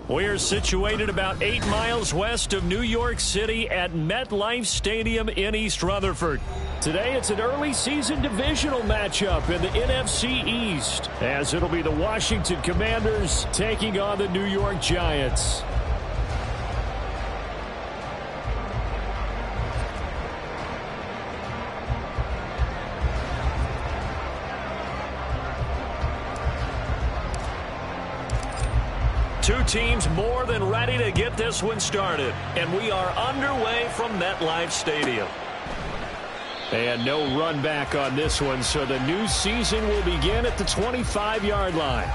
We're situated about 8 miles west of New York City at MetLife Stadium in East Rutherford. Today, it's an early season divisional matchup in the NFC East, as it'll be the Washington Commanders taking on the New York Giants. Two teams more than ready to get this one started. And we are underway from MetLife Stadium. And no run back on this one, so the new season will begin at the 25-yard line.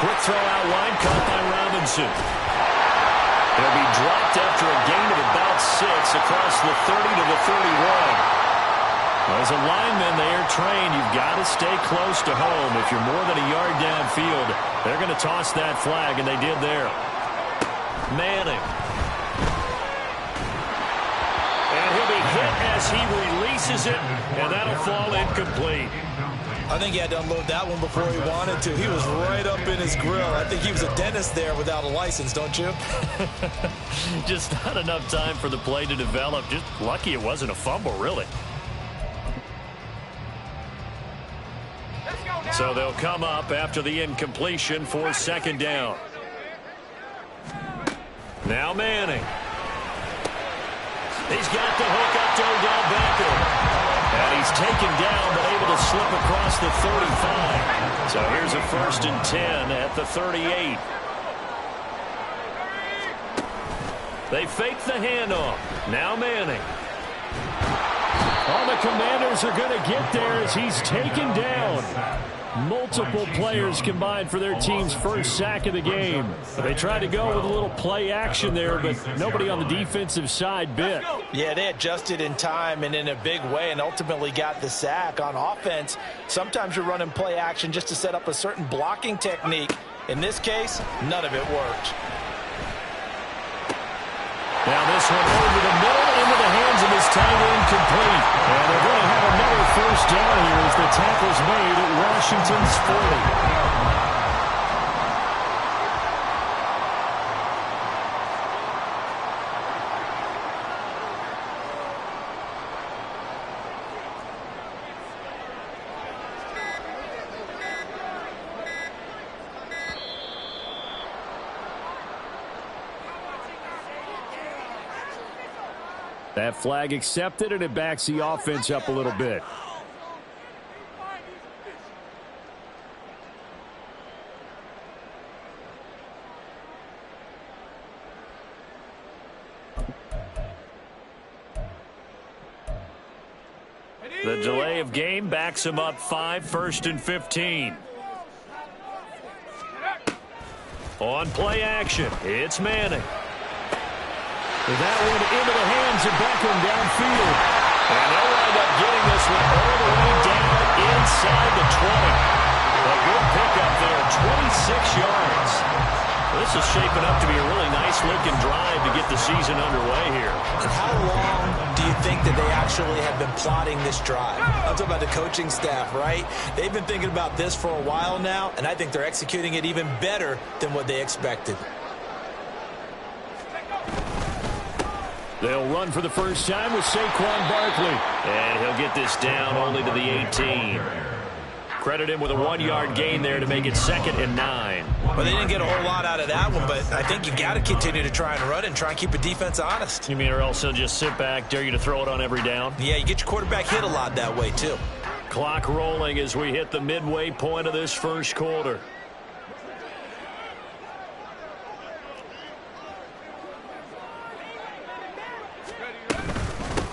Quick throw out wide, caught by Robinson. He'll be dropped after a gain of about 6 across the 30 to the 31. As a lineman, they are trained. You've got to stay close to home. If you're more than a yard downfield, they're going to toss that flag, and they did there. Manning. And he'll be hit as he releases it, and that'll fall incomplete. I think he had to unload that one before he wanted to. He was right up in his grill. I think he was a dentist there without a license, don't you? Just not enough time for the play to develop. Just lucky it wasn't a fumble, really. So they'll come up after the incompletion for second down. Now Manning. He's got the hook up to Odell Beckham. And he's taken down, but able to slip across the 35. So here's a 1st and 10 at the 38. They fake the handoff. Now Manning. All the Commanders are going to get there as he's taken down. Multiple players combined for their team's first sack of the game. They tried to go with a little play action there, but nobody on the defensive side bit. Yeah, they adjusted in time and in a big way and ultimately got the sack. On offense, sometimes you're running play action just to set up a certain blocking technique. In this case, none of it worked. Now this one over the middle into the hands of his tight end, complete. And they're going to have another first down here as the tackle's made at Washington's 40. That flag accepted, and it backs the offense up a little bit. The delay of game backs him up 5, 1st and 15. On play action, it's Manning. That one into the hands of Beckham downfield. And they'll wind up getting this one all the way down inside the 20. A good pickup there, 26 yards. This is shaping up to be a really nice-looking drive to get the season underway here. And how long do you think that they actually have been plotting this drive? I'm talking about the coaching staff, right? They've been thinking about this for a while now, and I think they're executing it even better than what they expected. They'll run for the first time with Saquon Barkley. And he'll get this down only to the 18. Credit him with a 1-yard gain there to make it 2nd and 9. Well, they didn't get a whole lot out of that one, but I think you got to continue to try and run and try and keep the defense honest. You mean or else he'll just sit back, dare you to throw it on every down? Yeah, you get your quarterback hit a lot that way, too. Clock rolling as we hit the midway point of this first quarter.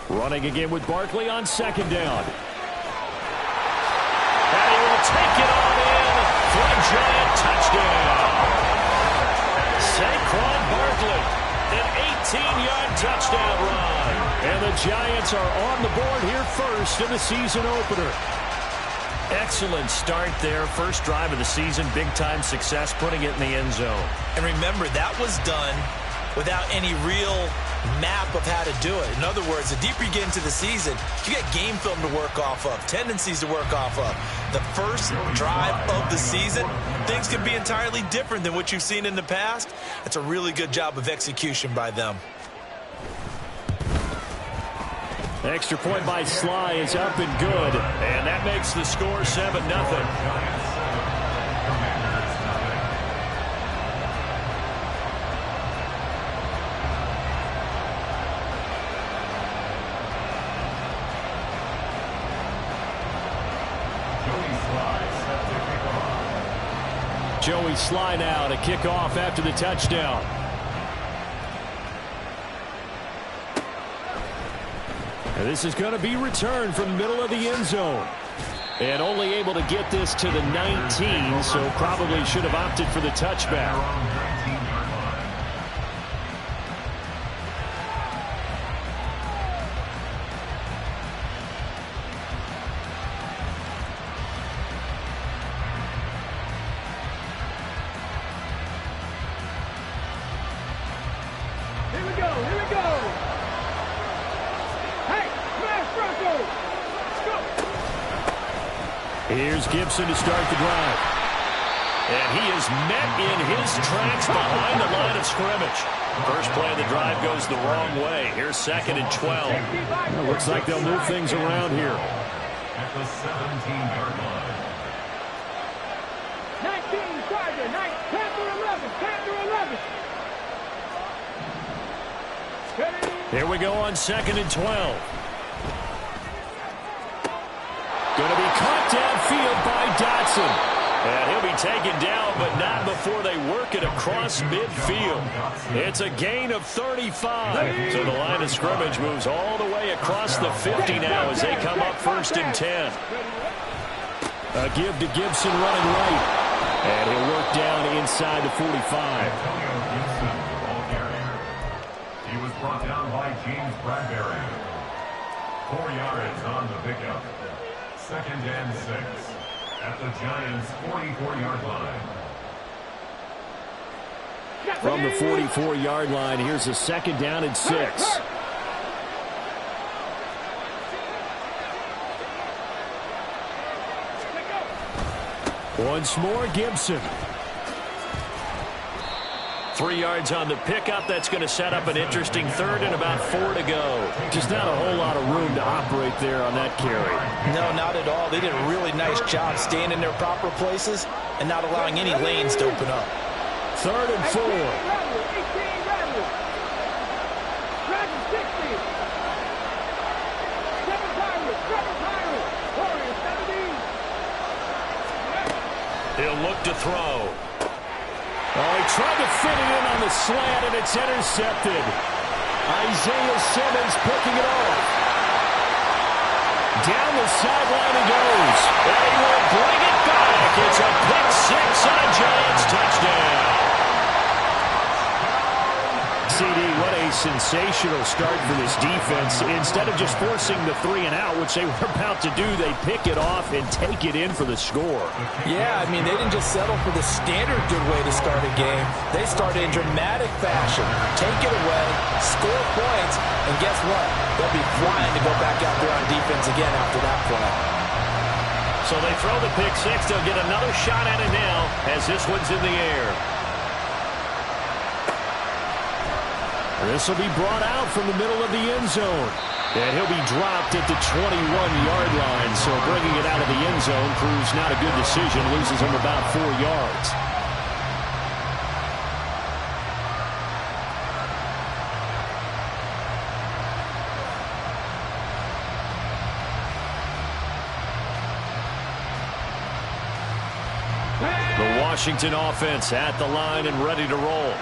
Running again with Barkley on 2nd down. And he will take it on in for a giant touchdown. Saquon Barkley, an 17-yard touchdown run. And the Giants are on the board here first in the season opener. Excellent start there. First drive of the season. Big-time success putting it in the end zone. And remember, that was done without any real map of how to do it. In other words, the deeper you get into the season, you get game film to work off of, tendencies to work off of. The first drive of the season, things can be entirely different than what you've seen in the past. It's a really good job of execution by them. Extra point by Sly is up and good. And that makes the score 7-0. Joey Sly now to kick off after the touchdown. And this is going to be returned from the middle of the end zone. And only able to get this to the 19, so probably should have opted for the touchback. Here's Gibson to start the drive. And he is met in his tracks behind the line of scrimmage. First play of the drive goes the wrong way. Here's 2nd and 12. Well, looks like they'll move things around here. At the 17-yard line. 19, Charger, 10 through 11, 10 through 11. Here we go on 2nd and 12. Going to be caught downfield by Dotson. And he'll be taken down, but not before they work it across midfield. It's a gain of 35. So the line of scrimmage moves all the way across the 50 now as they come up 1st and 10. A give to Gibson running right. And he'll work down inside the 45. Antonio Gibson, ball carrier. He was brought down by James Bradbury. 4 yards on the pickup. 2nd and 6 at the Giants' 44-yard line. From the 44-yard line, here's a 2nd down and 6. Once more, Gibson. 3 yards on the pickup. That's going to set up an interesting 3rd and about 4 to go. Just not a whole lot of room to operate there on that carry. No, not at all. They did a really nice job staying in their proper places and not allowing any lanes to open up. 3rd and 4. 18, Roger 60. He'll look to throw. Oh, he tried to fit it in on the slant, and it's intercepted. Isaiah Simmons picking it off. Down the sideline he goes. And he will bring it back. It's a pick 6 on a Giants touchdown. CD, what a sensational start for this defense. Instead of just forcing the 3 and out, which they were about to do, they pick it off and take it in for the score. Yeah, I mean, they didn't just settle for the standard good way to start a game. They started in dramatic fashion. Take it away, score points, and guess what? They'll be flying to go back out there on defense again after that play. So they throw the pick 6. They'll get another shot at it now as this one's in the air. This will be brought out from the middle of the end zone. And he'll be dropped at the 21-yard line. So bringing it out of the end zone proves not a good decision. Loses him about 4 yards. The Washington offense at the line and ready to roll.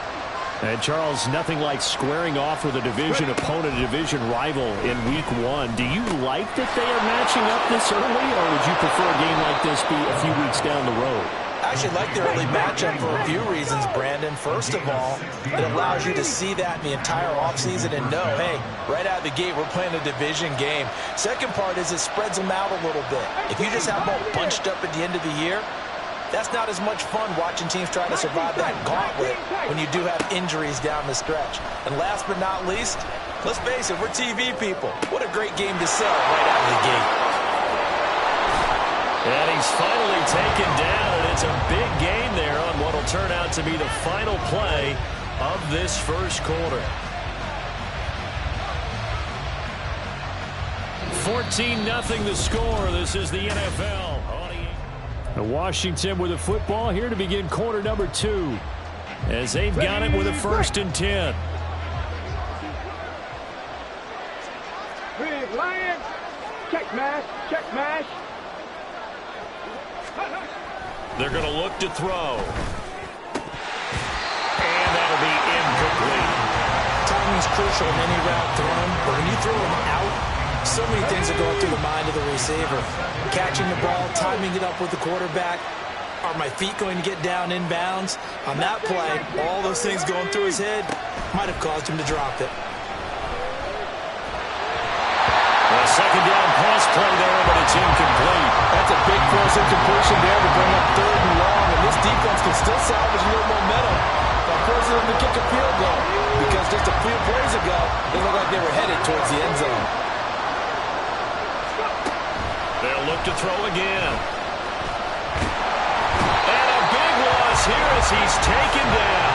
And, Charles, nothing like squaring off with a division opponent, a division rival in Week 1. Do you like that they are matching up this early, or would you prefer a game like this be a few weeks down the road? I actually like the early matchup for a few reasons, Brandon. First of all, it allows you to see that in the entire offseason and know, hey, right out of the gate, we're playing a division game. Second part is it spreads them out a little bit. If you just have them all bunched up at the end of the year, that's not as much fun watching teams try to survive that gauntlet when you do have injuries down the stretch. And last but not least, let's face it, we're TV people. What a great game to sell right out of the gate. And he's finally taken down, and it's a big gain there on what will turn out to be the final play of this first quarter. 14-0 the score. This is the NFL. Washington with the football here to begin quarter number 2 as they've got it with a 1st and 10. Lions, check mash, check mash. They're going to look to throw. And that'll be incomplete. Timing's crucial in any route thrown, but when you throw them out, so many things are going through the mind of the receiver. Catching the ball, timing it up with the quarterback. Are my feet going to get down inbounds? On that play, all those things going through his head might have caused him to drop it. A second down pass play there, but it's incomplete. That's a big force incompletion there to bring up 3rd and long, and this defense can still salvage a little momentum by forcing them to kick a field goal, because just a few plays ago, they looked like they were headed towards the end zone. They'll look to throw again. And a big loss here as he's taken down.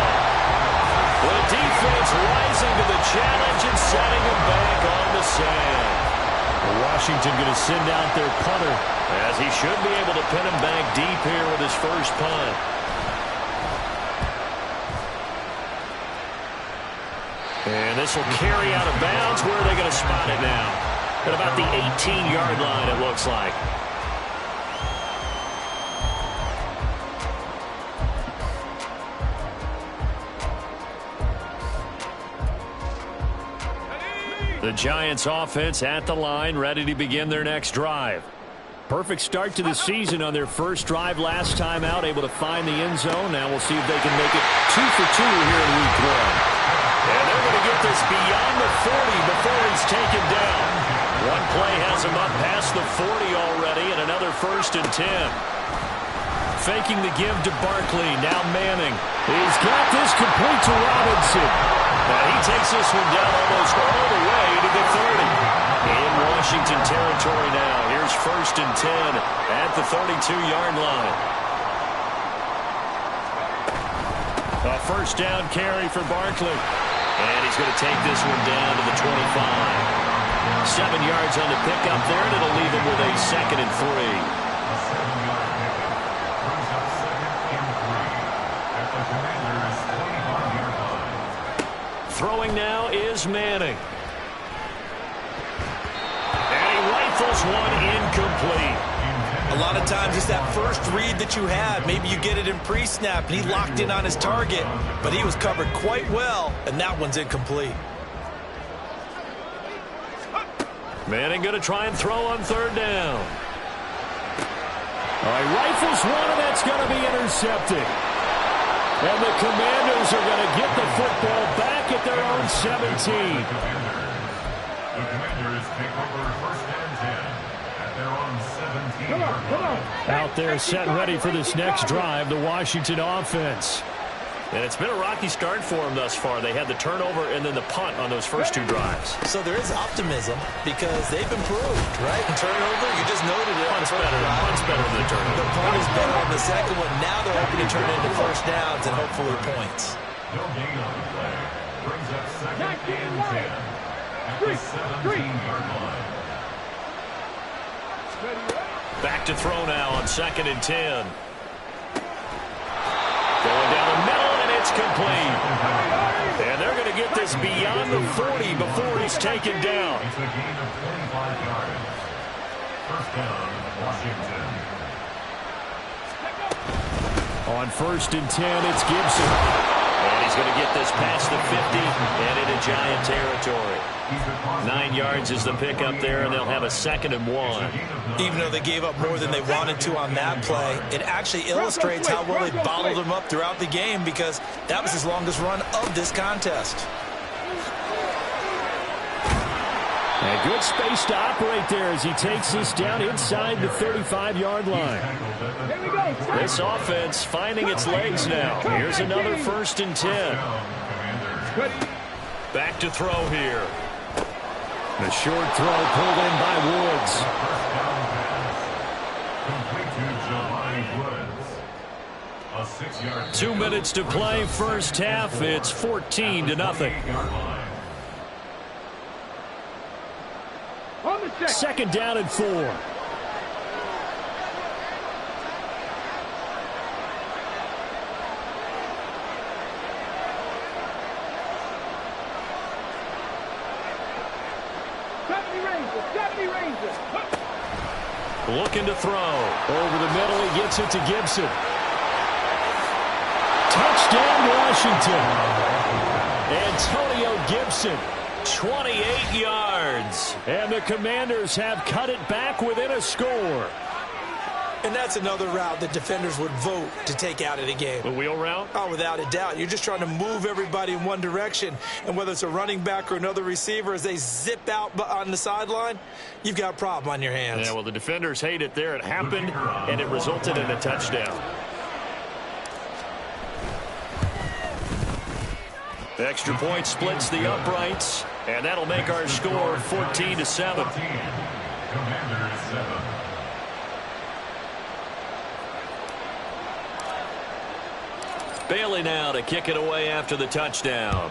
The defense rising to the challenge and setting him back on the sand. Washington going to send out their punter as he should be able to pin him back deep here with his first punt. And this will carry out of bounds. Where are they going to spot it now? At about the 18-yard line, it looks like. The Giants offense at the line, ready to begin their next drive. Perfect start to the season on their first drive last time out, able to find the end zone. Now we'll see if they can make it 2 for 2 here in week 1. And they're going to get this beyond the 40 before he's taken down. One play has him up past the 40 already, and another 1st and 10. Faking the give to Barkley, now Manning. He's got this complete to Robinson. Now he takes this one down almost all the way to the 30. In Washington territory now. Here's 1st and 10 at the 32-yard line. A 1st down carry for Barkley. And he's going to take this one down to the 25. 7 yards on the pickup there, and it'll leave him with a 2nd and 3. A 7-yard pickup brings up 2nd and 3 at the Commanders' 25-yard line. Throwing now is Manning. And he rifles one incomplete. A lot of times it's that first read that you have. Maybe you get it in pre-snap, and he locked in on his target, but he was covered quite well, and that one's incomplete. Manning going to try and throw on 3rd down. All right, rifles one, and that's going to be intercepted. And the Commandos are going to get the football back at their own 17. The Commanders take over 1st and 10 at their own 17-yard line. Out there set ready for this next drive, the Washington offense. And it's been a rocky start for them thus far. They had the turnover and then the punt on those first 2 drives. So there is optimism because they've improved, right? And turnover, you just noted it. Punt's better than the turnover. The punt is better on the second one. Now they're hoping to turn it into 1st downs and hopefully points. No gain on the play. Brings up 2nd and 10 at the 17-yard line. Back to throw now on 2nd and 10. Going down the middle, and it's complete. And they're going to get this beyond the 40 before he's taken down. It's a gain of 25 yards. 1st down, Washington. On 1st and 10, it's Gibson. And he's going to get this past the 50 and into Giant territory. 9 yards is the pickup there, and they'll have a 2nd and 1. Even though they gave up more than they wanted to on that play, it actually illustrates how well they bottled them up throughout the game, because that was his longest run of this contest. And good space to operate there as he takes this down inside the 35-yard line. This offense finding its legs now. Here's another 1st and 10. Back to throw here. The short throw pulled in by Woods. A 6-yard 2 minutes to play, first half. It's 14-0. Second down and 4. Looking to throw. Over the middle, he gets it to Gibson. Touchdown, Washington. Antonio Gibson, 28 yards. And the Commanders have cut it back within a score. And that's another route that defenders would vote to take out of the game. The wheel route? Oh, without a doubt. You're just trying to move everybody in one direction. And whether it's a running back or another receiver, as they zip out on the sideline, you've got a problem on your hands. Yeah, well, the defenders hate it there. It happened, and it resulted in a touchdown. The extra point splits the uprights, and that'll make our score 14-7. Commanders 7. Bailey now to kick it away after the touchdown.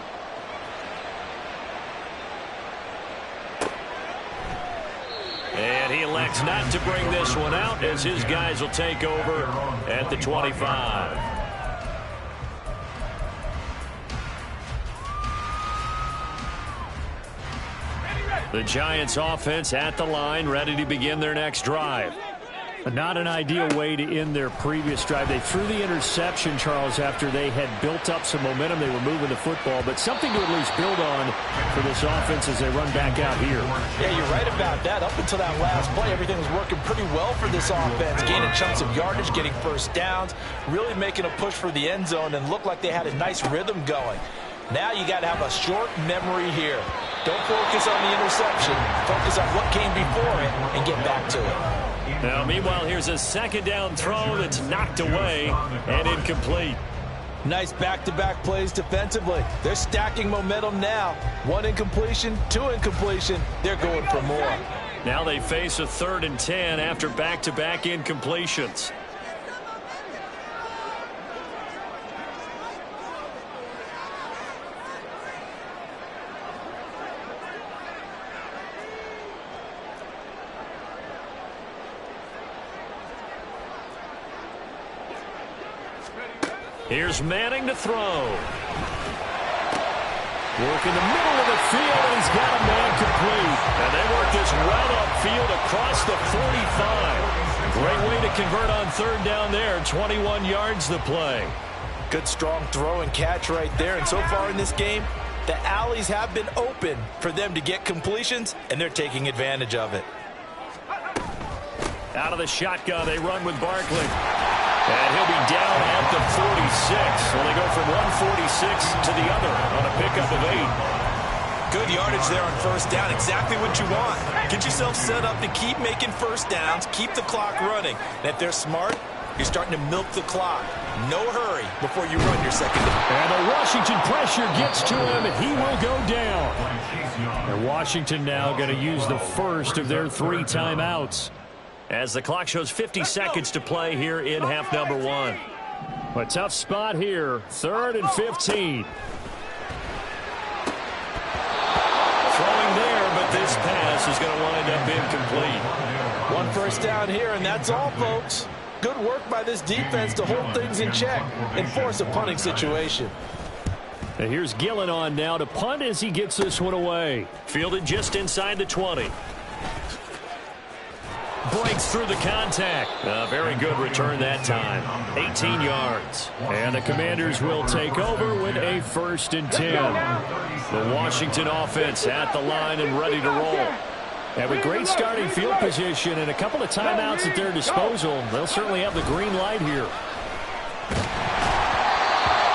And he elects not to bring this one out as his guys will take over at the 25. The Giants offense at the line, ready to begin their next drive. Not an ideal way to end their previous drive. They threw the interception, Charles, after they had built up some momentum. They were moving the football, but something to at least build on for this offense as they run back out here. Yeah, you're right about that. Up until that last play, everything was working pretty well for this offense. Gaining chunks of yardage, getting first downs, really making a push for the end zone, and looked like they had a nice rhythm going. Now you got to have a short memory here. Don't focus on the interception. Focus on what came before it and get back to it. Now, meanwhile, here's a second down throw that's knocked away and incomplete. Nice back-to-back plays defensively. They're stacking momentum now. 1 incompletion, 2 incompletion. They're going for more. Now they face a 3rd and 10 after back-to-back incompletions. Here's Manning to throw. Work in the middle of the field, and he's got a man complete. And they work this right upfield across the 45. Great way to convert on 3rd down there. 21 yards the play. Good strong throw and catch right there. And so far in this game, the alleys have been open for them to get completions, and they're taking advantage of it. Out of the shotgun, they run with Barkley. And he'll be down at the 46. So they go from 146 to the other on a pickup of 8. Good yardage there on first down. Exactly what you want. Get yourself set up to keep making first downs, keep the clock running. And if they're smart, you're starting to milk the clock. No hurry before you run your second down. And the Washington pressure gets to him, and he will go down. And Washington now going to use the first of their 3 timeouts, as the clock shows 50 seconds to play here in half number 1. A tough spot here, 3rd and 15. Throwing there, but this pass is going to wind up incomplete. 1 first down here, and that's all, folks. Good work by this defense to hold things in check and force a punting situation. And here's Gillen on now to punt as he gets this one away. Fielded just inside the 20. breaks through the contact. A very good return that time. 18 yards. And the Commanders will take over with a 1st and 10. The Washington offense at the line and ready to roll. Have a great starting field position and a couple of timeouts at their disposal. They'll certainly have the green light here.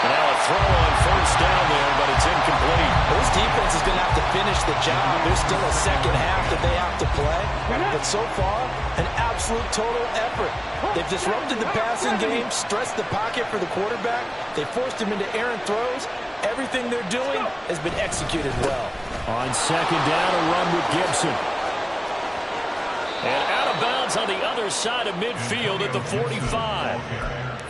Now a throw on 1st down there, but it's incomplete. This defense is going to have to finish the job. There's still a second half that they have to play. But so far, an absolute total effort. They've disrupted the passing game, stressed the pocket for the quarterback. They forced him into errant throws. Everything they're doing has been executed well. On 2nd down, a run with Gibson. And out of bounds on the other side of midfield at the 45.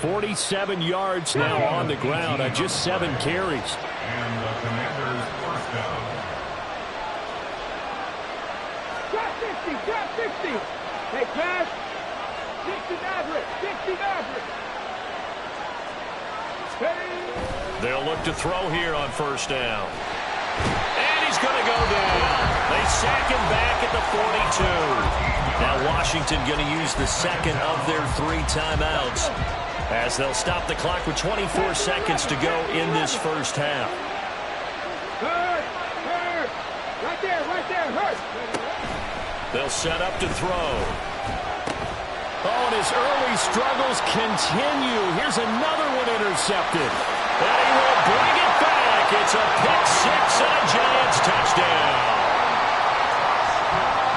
47 yards now on the ground on just 7 carries. And the Commanders' 1st down. Drop 60. Hey, pass. 60 Maverick. 60 Maverick. Hey. They'll look to throw here on 1st down. And he's going to go down. They sack him back at the 42. Now Washington going to use the second of their 3 timeouts, as they'll stop the clock with 24 seconds to go in this 1st half. Hurt. Right there, hurt. They'll set up to throw. Oh, and his early struggles continue. Here's another one intercepted. And he will bring it back. It's a pick-6 and a Giants touchdown.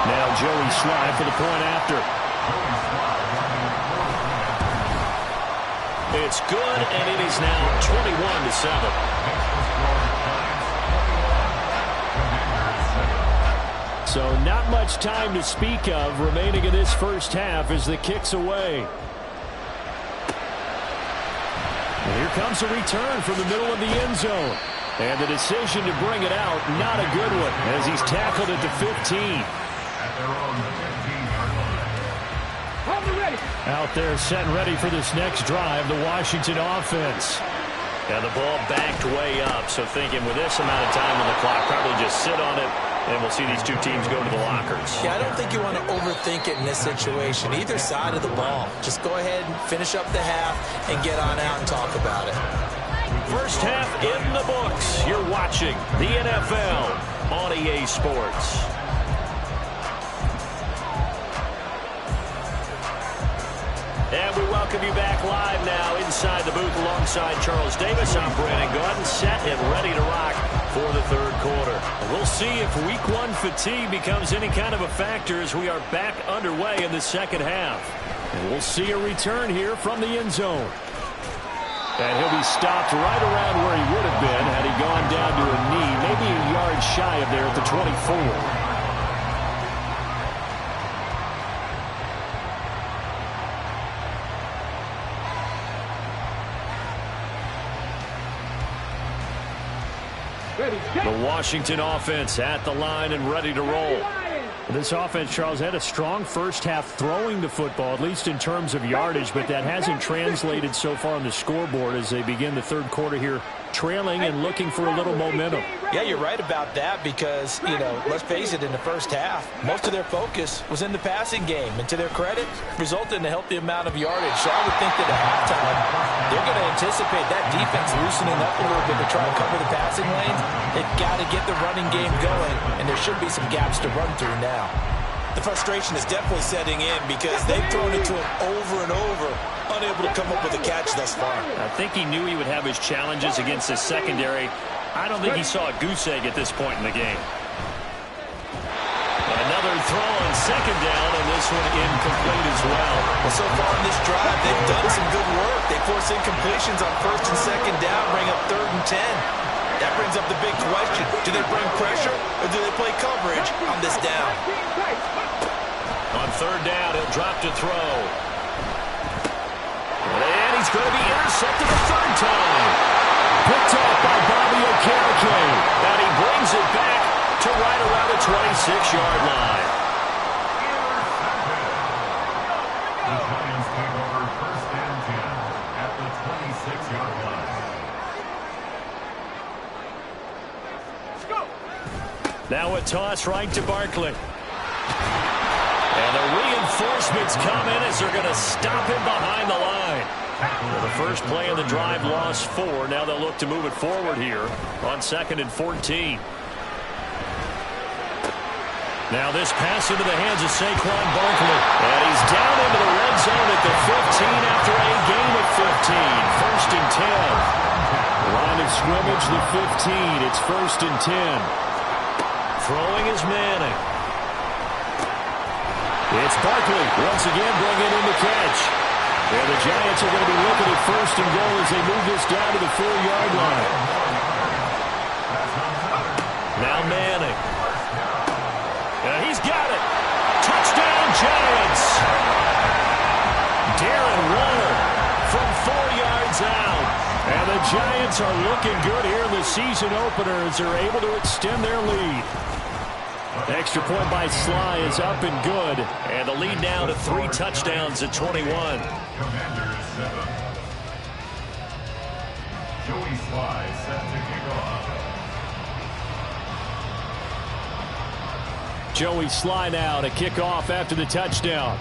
Now Joey Slye for the point after. It's good, and it is now 21-7. So not much time to speak of remaining in this 1st half as the kick's away. And here comes a return from the middle of the end zone. And the decision to bring it out, not a good one, as he's tackled at the 15. Out there set and ready for this next drive, the Washington offense. Now the ball backed way up, so thinking with this amount of time on the clock, probably just sit on it, and we'll see these 2 teams go to the lockers. Yeah, I don't think you want to overthink it in this situation. Either side of the ball. Just go ahead and finish up the half and get on out and talk about it. 1st half in the books. You're watching the NFL on EA Sports. And we welcome you back live now inside the booth alongside Charles Davis. I'm Brandon Gaudin, set and ready to rock for the 3rd quarter. We'll see if Week 1 fatigue becomes any kind of a factor as we are back underway in the 2nd half. And we'll see a return here from the end zone. And he'll be stopped right around where he would have been had he gone down to a knee, maybe a yard shy of there at the 24. The Washington offense at the line and ready to roll. This offense, Charles, had a strong 1st half throwing the football, at least in terms of yardage, but that hasn't translated so far on the scoreboard as they begin the 3rd quarter here, trailing and looking for a little momentum. Yeah, you're right about that because, let's face it, in the 1st half, most of their focus was in the passing game. And to their credit, resulted in a healthy amount of yardage. So I would think that at halftime, they're going to anticipate that defense loosening up a little bit to try to cover the passing lanes. They've got to get the running game going, and there should be some gaps to run through now. The frustration is definitely setting in because they've thrown it to him over and over, unable to come up with a catch thus far. I think he knew he would have his challenges against his secondary. I don't think he saw a goose egg at this point in the game. Another throw on 2nd down, and this one incomplete as well. Well, so far in this drive, they've done some good work. They force incompletions on 1st and 2nd down, bring up 3rd and 10. That brings up the big question. Do they bring pressure or do they play coverage on this down? On 3rd down, he'll drop to throw. And he's going to be intercepted the 3rd time. Picked off by Bobby Okereke. And he brings it back to right around the 26-yard line. The Giants take over 1st and 10 at the 26-yard line. Now a toss right to Barkley. And the reinforcements come in as they're going to stop him behind the line. Well, the first play of the drive lost 4. Now they'll look to move it forward here on 2nd and 14. Now this pass into the hands of Saquon Barkley. And he's down into the red zone at the 15 after a gain of 15. 1st and 10. Line of scrimmage, the 15. It's 1st and 10. Throwing is Manning. It's Barkley once again bringing in the catch. And the Giants are going to be looking at 1st and goal as they move this down to the 4-yard line. Now Manning. He's got it. Touchdown, Giants. Darren Waller from 4 yards out. And the Giants are looking good here in the season opener as they're able to extend their lead. Extra point by Sly is up and good. And the lead now to 3 touchdowns at 21. Commanders 7. Joey Sly set to kick off. Joey Sly now to kick off after the touchdown.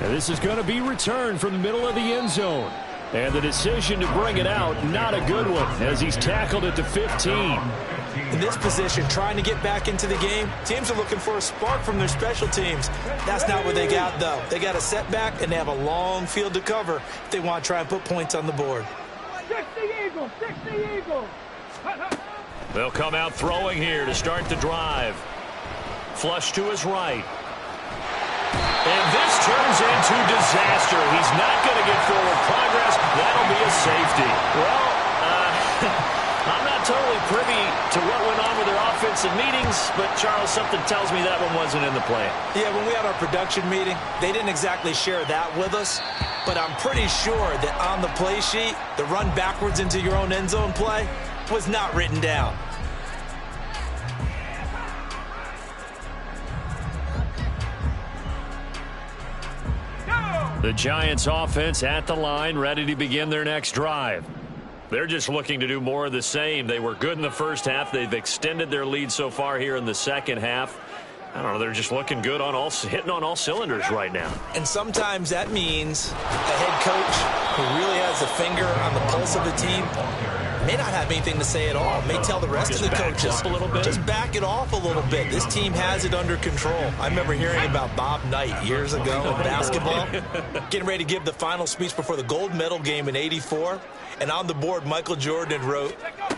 And this is going to be returned from the middle of the end zone. And the decision to bring it out, not a good one, as he's tackled at the 15. In this position, trying to get back into the game, teams are looking for a spark from their special teams. That's not what they got, though. They got a setback, and they have a long field to cover if they want to try and put points on the board. 60 Eagles, 60 Eagles. They'll come out throwing here to start the drive. Flush to his right. And this turns into disaster. He's not going to get forward progress. That'll be a safety. Well, I'm not totally privy to what went on with their offensive meetings, but, Charles, something tells me that one wasn't in the plan. Yeah, when we had our production meeting, they didn't exactly share that with us, but I'm pretty sure that on the play sheet, the run backwards into your own end zone play was not written down. The Giants offense at the line, ready to begin their next drive. They're just looking to do more of the same. They were good in the first half. They've extended their lead so far here in the second half. I don't know, they're just looking good on hitting on all cylinders right now. And sometimes that means a head coach who really has a finger on the pulse of the team may not have anything to say at all. May tell the rest of the coaches, a little bit. Just back it off a little bit. This team has it under control. I remember hearing about Bob Knight years ago in basketball, getting ready to give the final speech before the gold medal game in '84. And on the board, Michael Jordan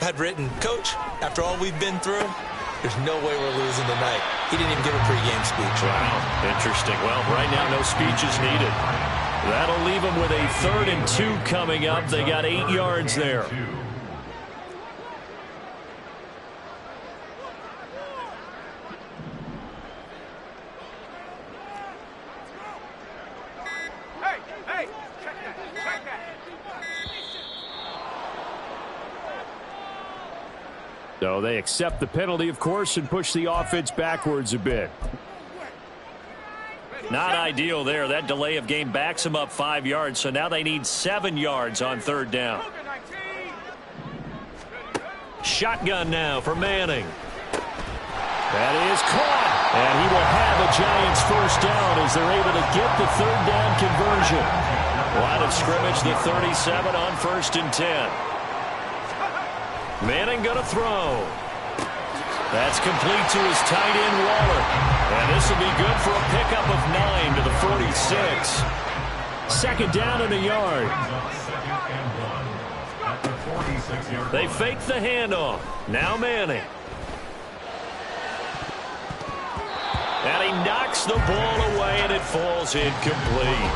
had written, "Coach, after all we've been through, there's no way we're losing tonight." He didn't even give a pregame speech. Wow, interesting. Well, right now, no speech is needed. That'll leave them with a 3rd and 2 coming up. They got 8 yards there. Hey, check that. So they accept the penalty, of course, and push the offense backwards a bit. Not ideal there. That delay of game backs them up 5 yards, so now they need 7 yards on 3rd down. Shotgun now for Manning. That is caught. And he will have a Giants 1st down as they're able to get the 3rd down conversion. Line of scrimmage, the 37 on 1st and 10. Manning going to throw. That's complete to his tight end, Waller. And this will be good for a pickup of 9 to the 46. 2nd down and a yard. They fake the handoff. Now Manning. And he knocks the ball away, and it falls incomplete.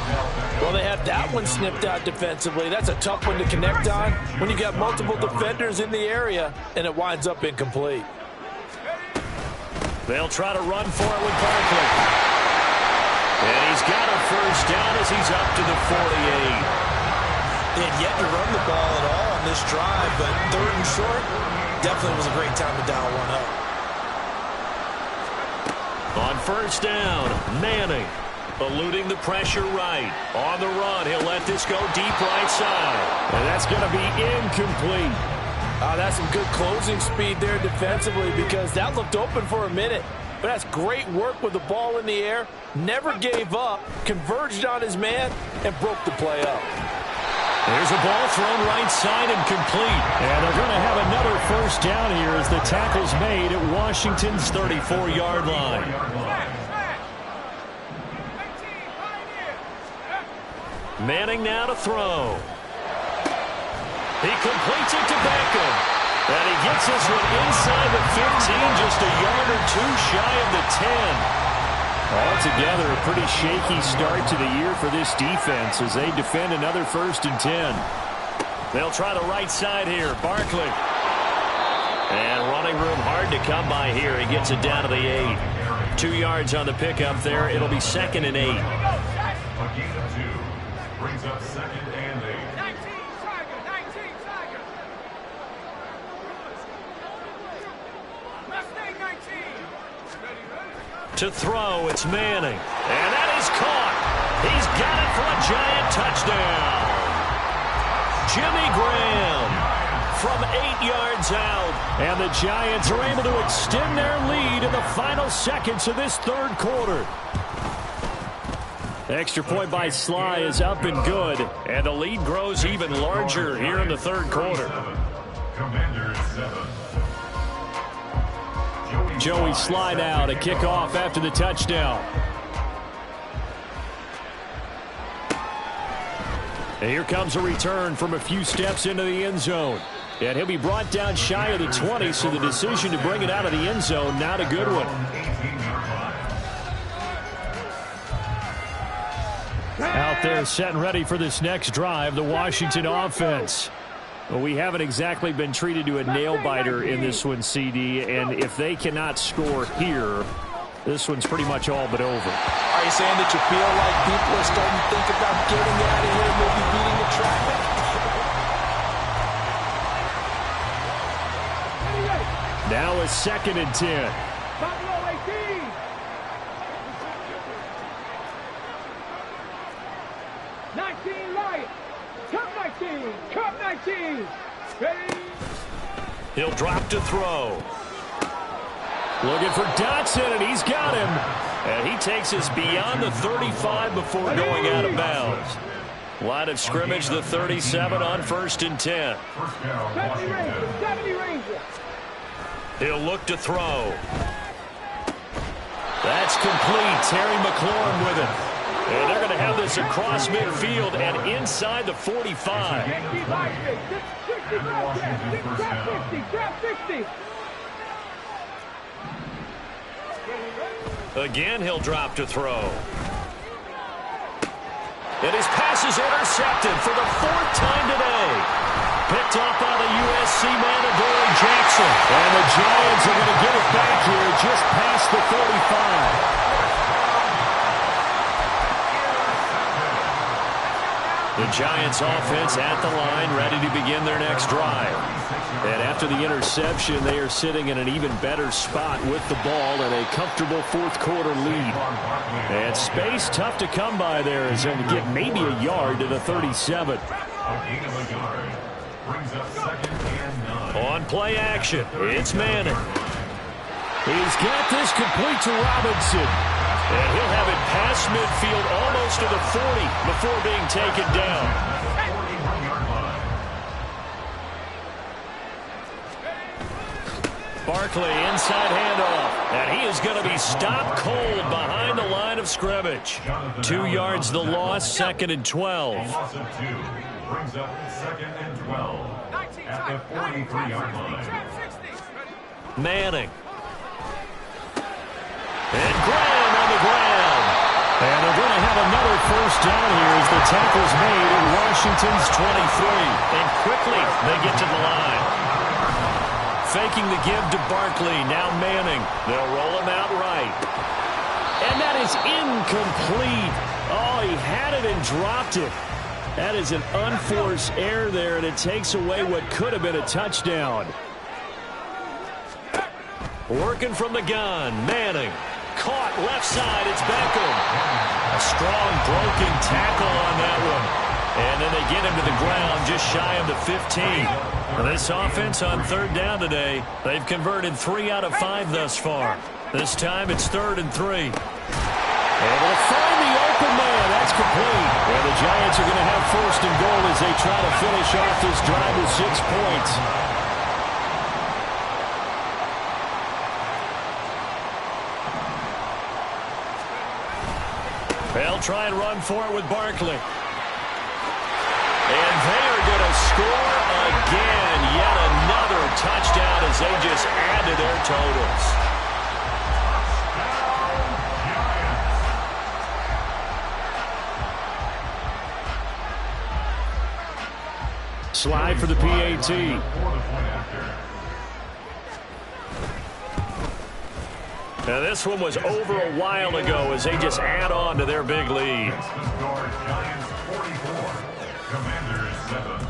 Well, they have that one snipped out defensively. That's a tough one to connect on when you got multiple defenders in the area, and it winds up incomplete. They'll try to run for it with Barkley. And he's got a 1st down as he's up to the 48. They had yet to run the ball at all on this drive, but 3rd and short definitely was a great time to dial one up. On 1st down, Manning eluding the pressure right. On the run, he'll let this go deep right side. And that's going to be incomplete. That's some good closing speed there defensively because that looked open for a minute. But that's great work with the ball in the air. Never gave up, converged on his man, and broke the play up. There's a ball thrown right side and complete. And they're going to have another first down here as the tackle's made at Washington's 34-yard line. Manning now to throw. He completes it to Beckham. And he gets this one inside the 15, just a yard or two shy of the 10. Altogether, a pretty shaky start to the year for this defense as they defend another 1st and 10. They'll try the right side here. Barkley. And running room hard to come by here. He gets it down to the 8. 2 yards on the pickup there. It'll be 2nd and 8. A gain of 2 brings up 2nd and 8. 19 Tiger. Mustang 19. To throw, it's Manning. And that is caught. He's got it for a giant touchdown. Jimmy Graham from 8 yards out. And the Giants are able to extend their lead in the final seconds of this 3rd quarter. Extra point by Sly is up and good. And the lead grows even larger here in the 3rd quarter. Commanders 7. Joey Sly now to kick off after the touchdown. And here comes a return from a few steps into the end zone. And he'll be brought down shy of the 20, so the decision to bring it out of the end zone, not a good one. Out there set and ready for this next drive, the Washington offense. Well, we haven't exactly been treated to a nail-biter in this one, CD, and if they cannot score here, this one's pretty much all but over. Are you saying that you feel like people are starting to think about getting out of here, maybe beating the traffic? Now a 2nd and 10. Buffalo 18. Cup 19. Ready? He'll drop to throw. Looking for Dotson, and he's got him. And he takes us beyond the 35 before going out of bounds. Line of scrimmage, the 37 on 1st and 10. 70 Ranger. He'll look to throw. That's complete. Terry McLaurin with it. And they're going to have this across midfield and inside the 45. Again, he'll drop to throw. And his pass is intercepted for the 4th time today. Picked up by the USC man, Adoree Jackson. And the Giants are going to get it back here just past the 35. The Giants offense at the line, ready to begin their next drive. And after the interception, they are sitting in an even better spot with the ball and a comfortable 4th quarter lead. And space tough to come by there as they'll get maybe a yard to the 37. On play action, it's Manning. He's got this complete to Robinson. And he'll have it past midfield almost to the 40 before being taken down. Barkley inside handoff. And he is going to be stopped cold behind the line of scrimmage. 2 yards the loss, 2nd and 12. Loss of 2 brings up 2nd and 12 at the 43-yard line. Manning. And Graham on the ground. And they're going to have another first down here as the tackle's made at Washington's 23. And quickly they get to the line. Faking the give to Barkley. Now Manning. They'll roll him out right. And that is incomplete. Oh, he had it and dropped it. That is an unforced error there, and it takes away what could have been a touchdown. Working from the gun, Manning. Caught left side, it's Beckham. A strong broken tackle on that one. And then they get him to the ground just shy of the 15. And this offense on third down today, they've converted 3 out of 5 thus far. This time it's 3rd and 3. Able to find the open man. That's complete. And the Giants are going to have 1st and goal as they try to finish off this drive with 6 points. They'll try and run for it with Barkley. And they are going to score again. Yet another touchdown as they just add to their totals. Slide for the PAT. Now this one was over a while ago as they just add on to their big lead. Giants 44, Commanders 7.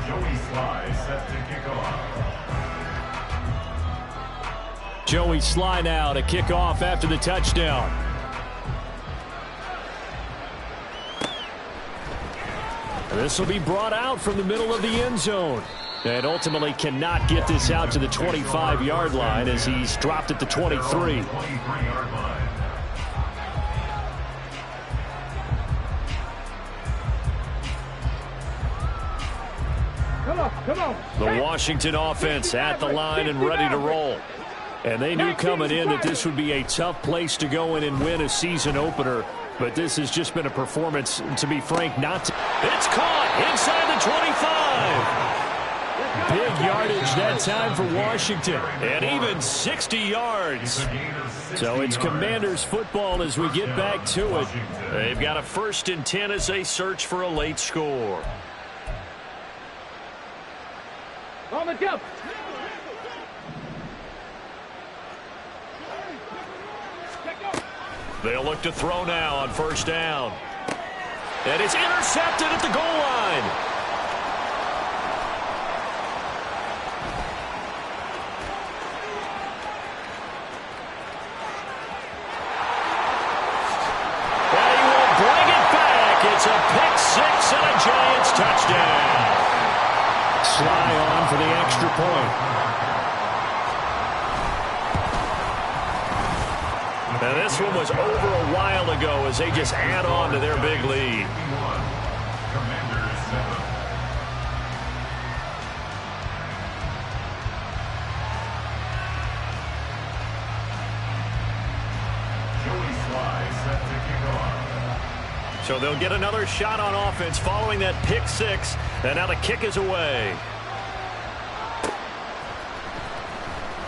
Joey Sly set to kick off. Joey Sly now to kick off after the touchdown. This will be brought out from the middle of the end zone. And ultimately cannot get this out to the 25-yard line as he's dropped at the 23. 23-yard line. Come on. The Washington offense at the line and ready to roll. And they knew coming in that this would be a tough place to go in and win a season opener. But this has just been a performance, to be frank, not to... It's caught inside the 25. Big yardage that time for Washington. And even 60 yards. So it's Commanders football as we get back to it. They've got a 1st and 10 as they search for a late score. On the jump. They'll look to throw now on 1st down. And it's intercepted at the goal line. And he will bring it back. It's a pick 6 and a Giants touchdown. Sly on for the extra point. Now this one was over a while ago as they just add on to their big lead. Commanders 7. Joey Sly set to kick off. So they'll get another shot on offense following that pick 6. And now the kick is away.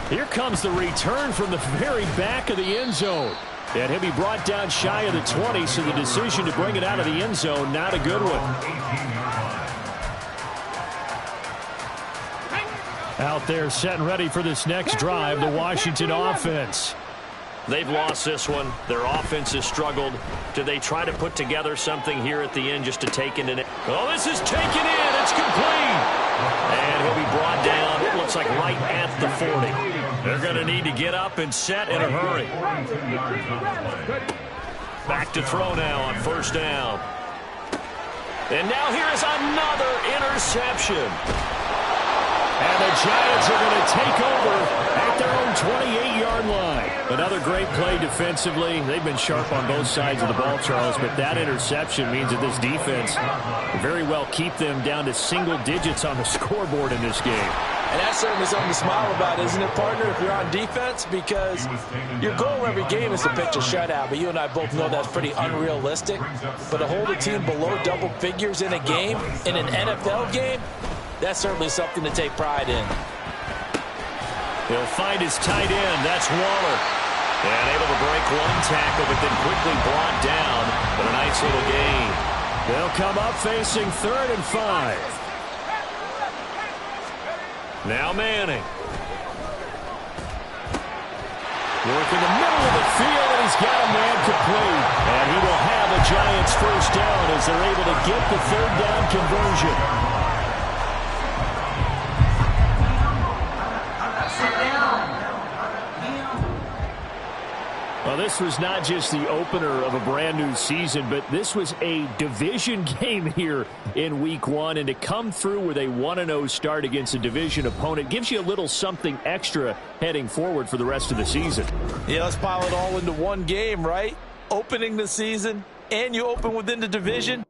Here comes the return from the very back of the end zone. And he'll be brought down shy of the 20, so the decision to bring it out of the end zone, not a good one. 18-yard line. Out there set and ready for this next drive, the Washington offense. They've lost this one. Their offense has struggled. Do they try to put together something here at the end just to take it in? Oh, this is taken in. It's complete. And he'll be brought down, it looks like right at the 40. They're going to need to get up and set in a hurry. 42 yards on the play. Back to throw now on 1st down. And now here is another interception. And the Giants are going to take over at their own 28-yard line. Another great play defensively. They've been sharp on both sides of the ball, Charles, but that interception means that this defense will very well keep them down to single digits on the scoreboard in this game. And that's certainly something to smile about, isn't it, partner, if you're on defense? Because your goal every game is to pitch a shutout, but you and I both know that's pretty unrealistic. But to hold a team below double figures in a game, in an NFL game, that's certainly something to take pride in. He'll find his tight end. That's Waller. And able to break one tackle, but then quickly brought down. But a nice little gain. They'll come up facing 3rd and 5. Now Manning. Working the middle of the field, and he's got a man complete. And he will have a Giants 1st down as they're able to get the 3rd down conversion. Well, this was not just the opener of a brand new season, but this was a division game here in week 1. And to come through with a 1-0 start against a division opponent gives you a little something extra heading forward for the rest of the season. Yeah, let's pile it all into one game, right? Opening the season, and you open within the division.